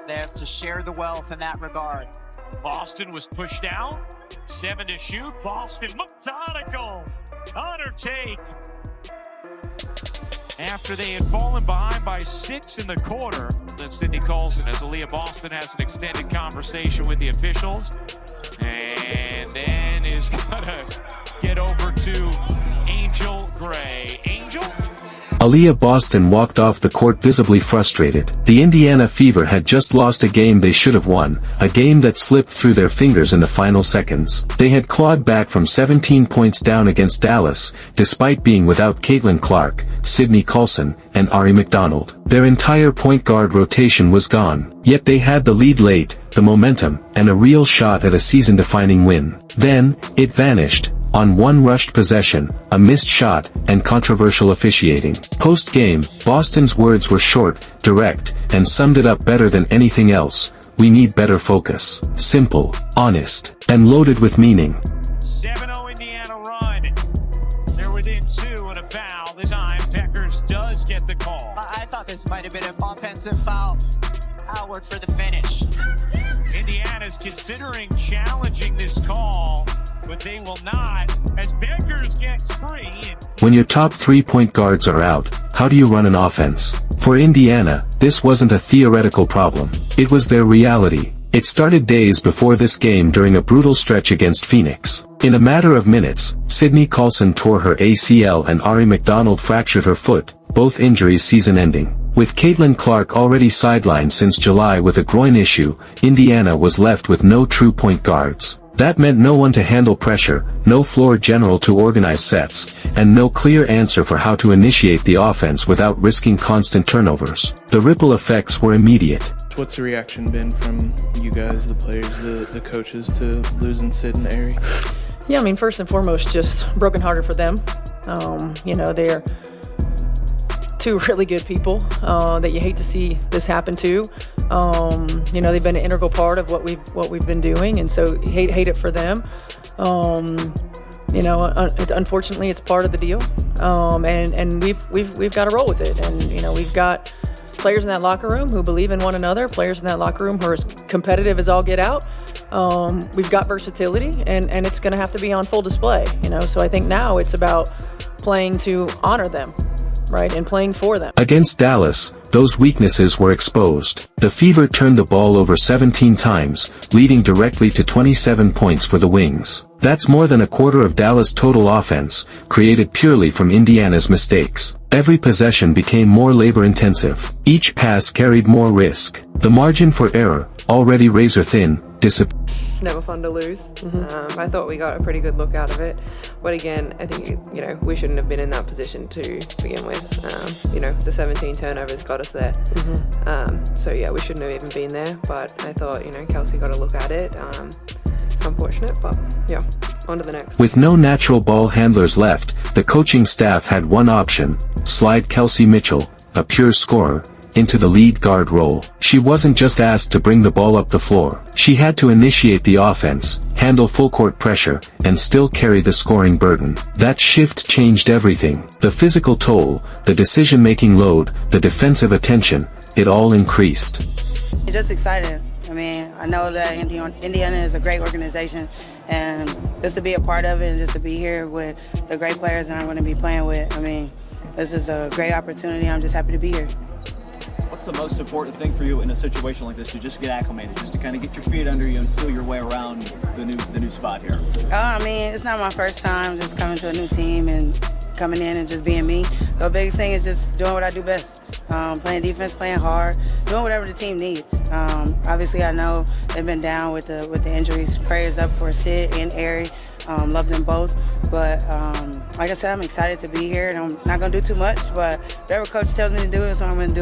They have to share the wealth in that regard. Boston was pushed out. 7 to shoot. Boston methodical on her take. After they had fallen behind by 6 in the quarter, then Sydney Colson, as Aaliyah Boston has an extended conversation with the officials, and then is gonna get over to Angel Gray. Angel? Aaliyah Boston walked off the court visibly frustrated. The Indiana Fever had just lost a game they should have won, a game that slipped through their fingers in the final seconds. They had clawed back from 17 points down against Dallas, despite being without Caitlin Clark, Sydney Colson, and Ari McDonald. Their entire point guard rotation was gone, yet they had the lead late, the momentum, and a real shot at a season-defining win. Then, it vanished. On one rushed possession, a missed shot, and controversial officiating. Post-game, Boston's words were short, direct, and summed it up better than anything else. We need better focus. Simple, honest, and loaded with meaning. 7-0 Indiana run. They're within 2 and a foul. This time, Peckers does get the call. I thought this might have been an offensive foul. Outward for the finish. Indiana's considering challenging this call, but they will not, as Peckers gets free. When your top 3-point guards are out, how do you run an offense? For Indiana, this wasn't a theoretical problem. It was their reality. It started days before this game during a brutal stretch against Phoenix. In a matter of minutes, Sydney Colson tore her ACL and Ari McDonald fractured her foot, both injuries season-ending. With Caitlin Clark already sidelined since July with a groin issue, Indiana was left with no true point guards. That meant no one to handle pressure, no floor general to organize sets, and no clear answer for how to initiate the offense without risking constant turnovers. The ripple effects were immediate. What's the reaction been from you guys, the players, the coaches, to losing Sid and Ari? Yeah, I mean, first and foremost, just brokenhearted for them. They're two really good people that you hate to see this happen to. They've been an integral part of what we've been doing, and so hate it for them. Unfortunately, it's part of the deal, and we've got to roll with it. And we've got players in that locker room who believe in one another, players in that locker room who are as competitive as all get out. We've got versatility, and it's going to have to be on full display. So I think now it's about playing to honor them. Right, and playing for them. Against Dallas, those weaknesses were exposed. The Fever turned the ball over 17 times, leading directly to 27 points for the Wings. That's more than a quarter of Dallas' total offense, created purely from Indiana's mistakes. Every possession became more labor-intensive. Each pass carried more risk. The margin for error, already razor-thin, disappeared. It's never fun to lose. I thought we got a pretty good look out of it, but again, I think we shouldn't have been in that position to begin with. The 17 turnovers got us there. We shouldn't have even been there. But I thought Kelsey got a look at it. It's unfortunate, but yeah, on to the next. With no natural ball handlers left, the coaching staff had one option: slide Kelsey Mitchell, a pure scorer, into the lead guard role. She wasn't just asked to bring the ball up the floor. She had to initiate the offense, handle full court pressure, and still carry the scoring burden. That shift changed everything. The physical toll, the decision-making load, the defensive attention, it all increased. It's just exciting. I mean, I know that Indiana is a great organization, and just to be a part of it and just to be here with the great players that I'm going to be playing with, I mean, this is a great opportunity. I'm just happy to be here. What's the most important thing for you in a situation like this to just get acclimated, just to kind of get your feet under you and feel your way around the new spot here? It's not my first time just coming to a new team and coming in and just being me. The biggest thing is just doing what I do best. Playing defense, playing hard, doing whatever the team needs. Obviously, I know they've been down with the injuries. Prayers up for Sid and Ari. Love them both. But like I said, I'm excited to be here, and I'm not going to do too much, but whatever coach tells me to do is what I'm going to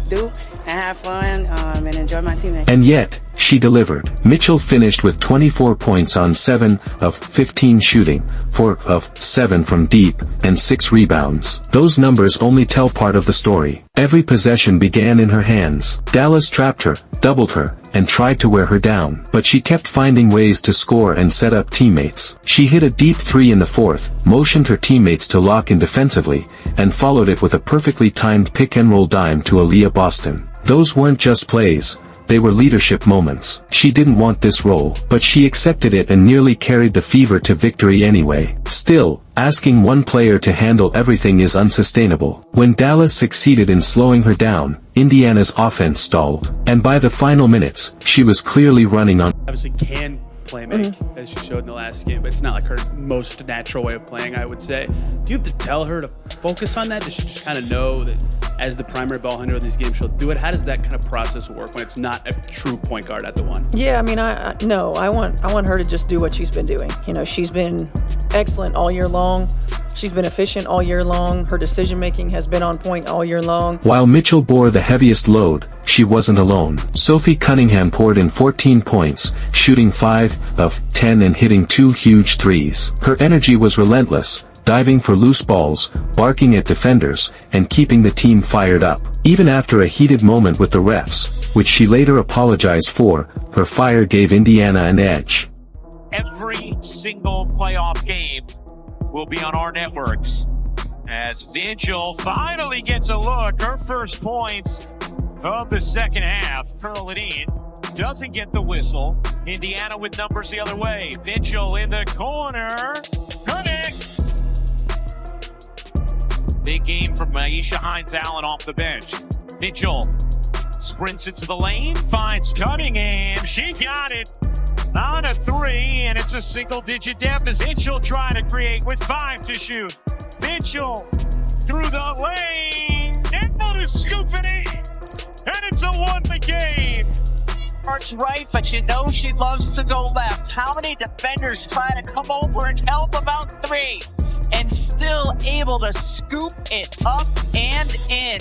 do and have fun and enjoy my teammates. And yet, she delivered. Mitchell finished with 24 points on 7 of 15 shooting, 4 of 7 from deep, and 6 rebounds. Those numbers only tell part of the story. Every possession began in her hands. Dallas trapped her, doubled her, and tried to wear her down. But she kept finding ways to score and set up teammates. She hit a deep 3 in the fourth, motioned her teammates to lock in defensively, and followed it with a perfectly timed pick-and-roll dime to Aaliyah Boston. Those weren't just plays. they were leadership moments. She didn't want this role, but she accepted it and nearly carried the Fever to victory anyway. Still, asking one player to handle everything is unsustainable. When Dallas succeeded in slowing her down, Indiana's offense stalled. And by the final minutes, she was clearly running on. Obviously can play make, as she showed in the last game, but it's not like her most natural way of playing, I would say. Do you have to tell her to focus on that? Does she just kind of know that as the primary ball handler in these games, she'll do it? How does that kind of process work when it's not a true point guard at the one? Yeah, I mean, I want her to just do what she's been doing. You know, she's been excellent all year long. She's been efficient all year long. Her decision-making has been on point all year long. While Mitchell bore the heaviest load, she wasn't alone. Sophie Cunningham poured in 14 points, shooting 5 of 10 and hitting 2 huge threes. Her energy was relentless, diving for loose balls, barking at defenders, and keeping the team fired up. Even after a heated moment with the refs, which she later apologized for, her fire gave Indiana an edge. Every single playoff game will be on our networks as Mitchell finally gets a look. Her first points of the second half. Curl it in. Doesn't get the whistle. Indiana with numbers the other way. Mitchell in the corner. Connect. Big game from Aisha Hines-Allen off the bench. Mitchell sprints into the lane. Finds Cunningham. She got it. On a 3, and it's a single-digit deficit. Mitchell trying to create with 5 to shoot. Mitchell through the lane. Able to scoop it in. And it's a 1 game. Arch right, but you know she loves to go left. How many defenders try to come over and help about 3 and still able to scoop it up and in?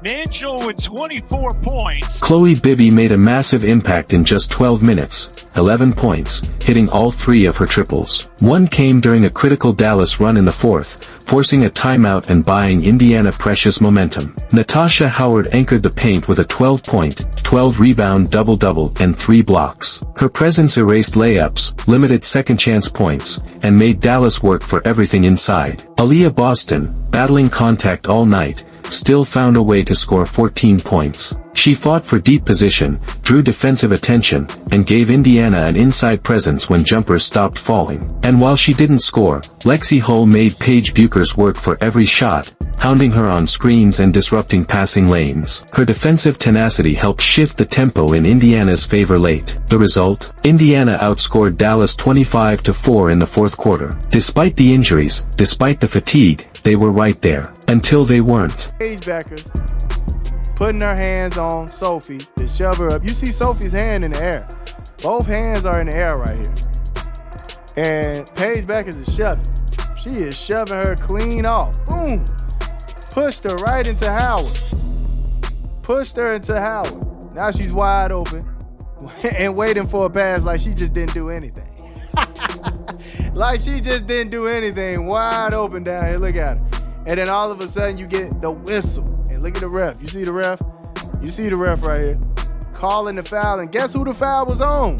Mitchell with 24 points. Chloe Bibby made a massive impact in just 12 minutes, 11 points, hitting all 3 of her triples. One came during a critical Dallas run in the fourth, forcing a timeout and buying Indiana precious momentum. Natasha Howard anchored the paint with a 12-point, 12-rebound double-double and 3 blocks. Her presence erased layups, limited second-chance points, and made Dallas work for everything inside. Aaliyah Boston, battling contact all night, still found a way to score 14 points. She fought for deep position, drew defensive attention, and gave Indiana an inside presence when jumpers stopped falling. And while she didn't score, Lexi Hull made Paige Buchers work for every shot, hounding her on screens and disrupting passing lanes. Her defensive tenacity helped shift the tempo in Indiana's favor late. The result? Indiana outscored Dallas 25-4 in the fourth quarter. Despite the injuries, despite the fatigue, they were right there. Until they weren't. Paige Buchers putting her hands on Sophie to shove her up. You see Sophie's hand in the air. Both hands are in the air right here. And Paige Buchers is shoving. She is shoving her clean off. Boom. Pushed her right into Howard. Pushed her into Howard. Now she's wide open and waiting for a pass like she just didn't do anything. Like she just didn't do anything. Wide open down here. Look at her. And then all of a sudden you get the whistle. And look at the ref. You see the ref? You see the ref right here. Calling the foul. And guess who the foul was on?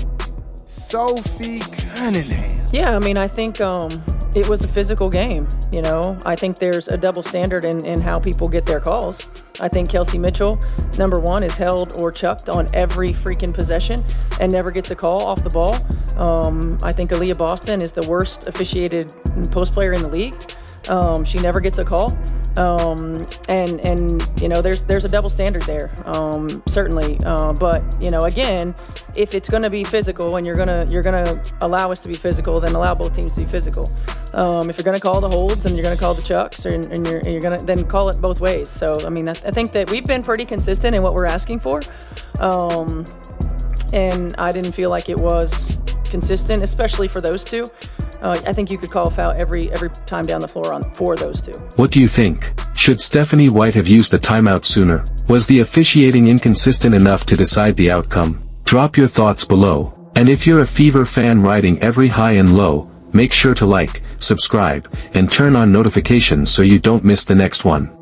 Sophie Cunningham. Yeah, I mean, I think it was a physical game, you know. I think there's a double standard in how people get their calls. I think Kelsey Mitchell, number one, is held or chucked on every freaking possession and never gets a call off the ball. I think Aaliyah Boston is the worst officiated post player in the league. She never gets a call. And you know, there's a double standard there, certainly. But you know, again, if it's going to be physical and you're gonna allow us to be physical, then allow both teams to be physical. If you're going to call the holds and you're going to call the chucks, and you're going to then call it both ways. So I mean, I think that we've been pretty consistent in what we're asking for, and I didn't feel like it was consistent, especially for those two. I think you could call a foul every time down the floor for those two. What do you think? Should Stephanie White have used the timeout sooner? Was the officiating inconsistent enough to decide the outcome? Drop your thoughts below. And if you're a Fever fan riding every high and low, make sure to like, subscribe, and turn on notifications so you don't miss the next one.